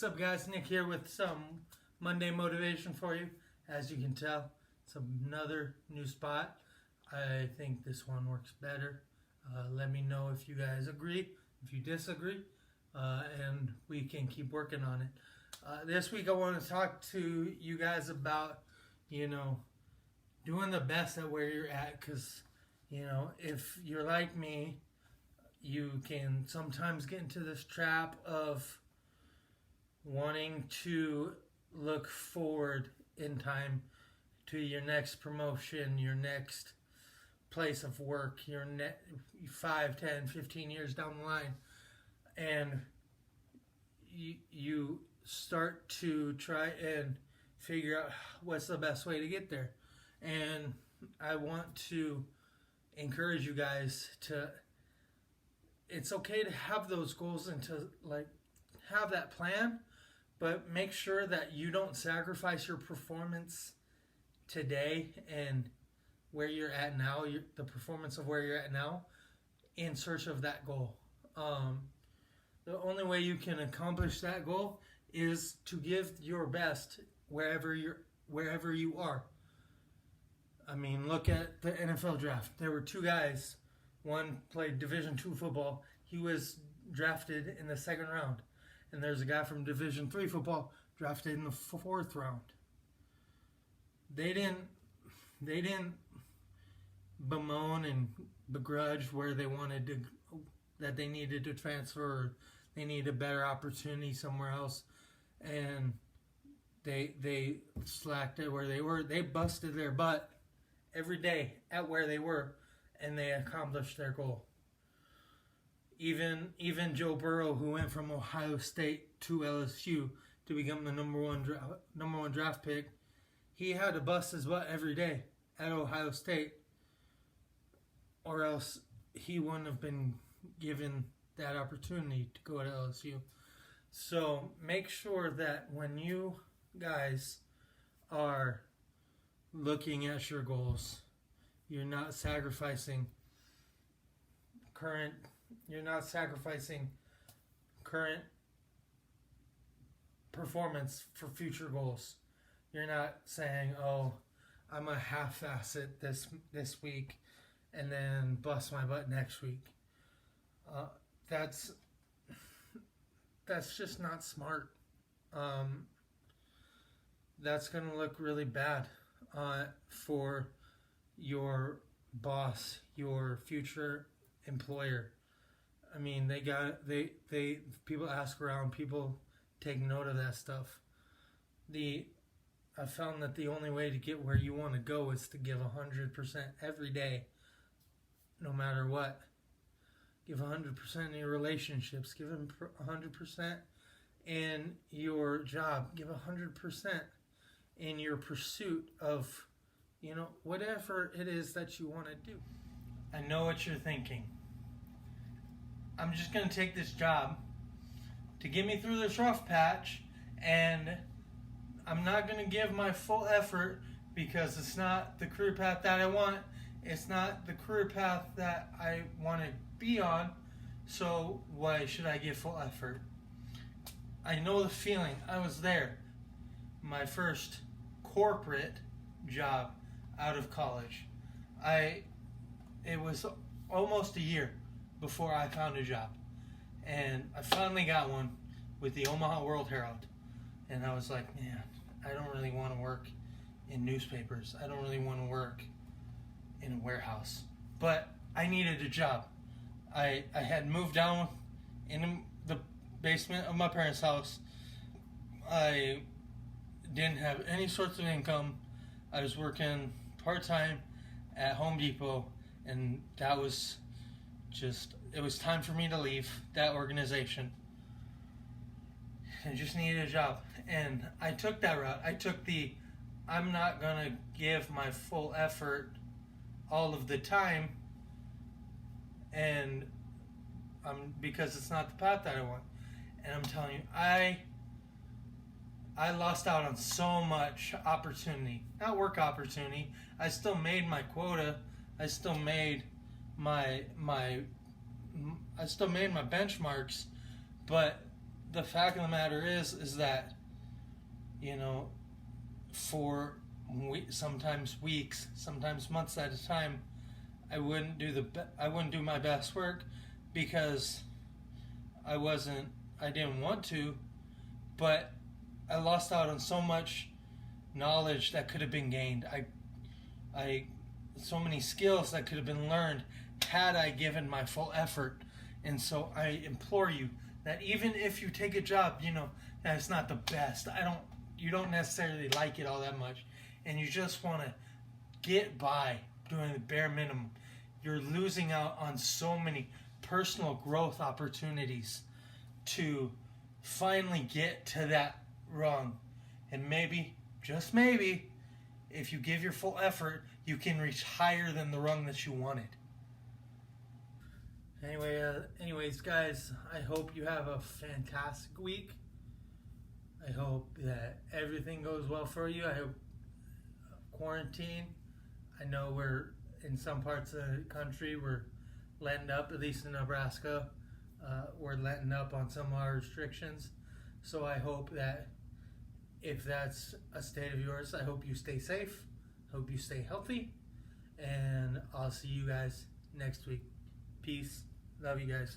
What's up, guys? Nick here with some Monday motivation for you. As you can tell, it's another new spot. I think this one works better. Let me know if you guys agree, if you disagree, and we can keep working on it. This week I want to talk to you guys about, doing the best at where you're at, because, if you're like me, you can sometimes get into this trap of wanting to look forward in time to your next promotion, your next place of work, your 5, 10, 15 years down the line. And you start to try and figure out what's the best way to get there. And I want to encourage you guys to, it's okay to have those goals and to have that plan, but make sure that you don't sacrifice your performance today and where you're at now, the performance of where you're at now, in search of that goal. The only way you can accomplish that goal is to give your best wherever you are. I mean, look at the NFL draft. There were two guys. One played Division II football. He was drafted in the second round. And there's a guy from Division III football drafted in the fourth round. They didn't bemoan and begrudge where they wanted to, that they needed to transfer, or they needed a better opportunity somewhere else, and they slacked at where they were. They busted their butt every day at where they were, and they accomplished their goal. Even Joe Burrow, who went from Ohio State to LSU to become the number one draft pick, he had to bust his butt every day at Ohio State, or else he wouldn't have been given that opportunity to go to LSU. So make sure that when you guys are looking at your goals, you're not sacrificing current performance for future goals. You're not saying, "Oh, I'm a half-ass it this week and then bust my butt next week." That's just not smart. That's going to look really bad for your boss, your future employer. I mean, people ask around, people take note of that stuff. I found that the only way to get where you want to go is to give 100% every day, no matter what. Give 100% in your relationships. Give 100% in your job. Give 100% in your pursuit of, whatever it is that you want to do. I know what you're thinking. I'm just going to take this job to get me through this rough patch, and I'm not going to give my full effort because it's not the career path that I want. It's not the career path that I want to be on, so why should I give full effort? I know the feeling. I was there. My first corporate job out of college. It was almost a year before I found a job. And I finally got one with the Omaha World Herald. And I was like, man, I don't really want to work in newspapers. I don't really want to work in a warehouse. But I needed a job. I had moved down in the basement of my parents' house. I didn't have any sorts of income. I was working part-time at Home Depot, and that was it was time for me to leave that organization. I just needed a job, and I took that route. I took I'm not going to give my full effort all of the time, and because it's not the path that I want. And I'm telling you, I lost out on so much opportunity. Not work opportunity. I still made my quota. I still made my benchmarks, but the fact of the matter is that, for sometimes weeks, sometimes months at a time, I wouldn't do my best work because I didn't want to, but I lost out on so much knowledge that could have been gained. So many skills that could have been learned had I given my full effort. And so I implore you that even if you take a job, that it's not the best. You don't necessarily like it all that much, and you just want to get by doing the bare minimum. You're losing out on so many personal growth opportunities to finally get to that rung. And maybe, just maybe, if you give your full effort, you can reach higher than the rung that you wanted. Anyways, guys, I hope you have a fantastic week. I hope that everything goes well for you. I hope quarantine. I know we're in some parts of the country, we're letting up, at least in Nebraska. We're letting up on some of our restrictions. So I hope that if that's a state of yours, I hope you stay safe. Hope you stay healthy. And I'll see you guys next week. Peace. Love you guys.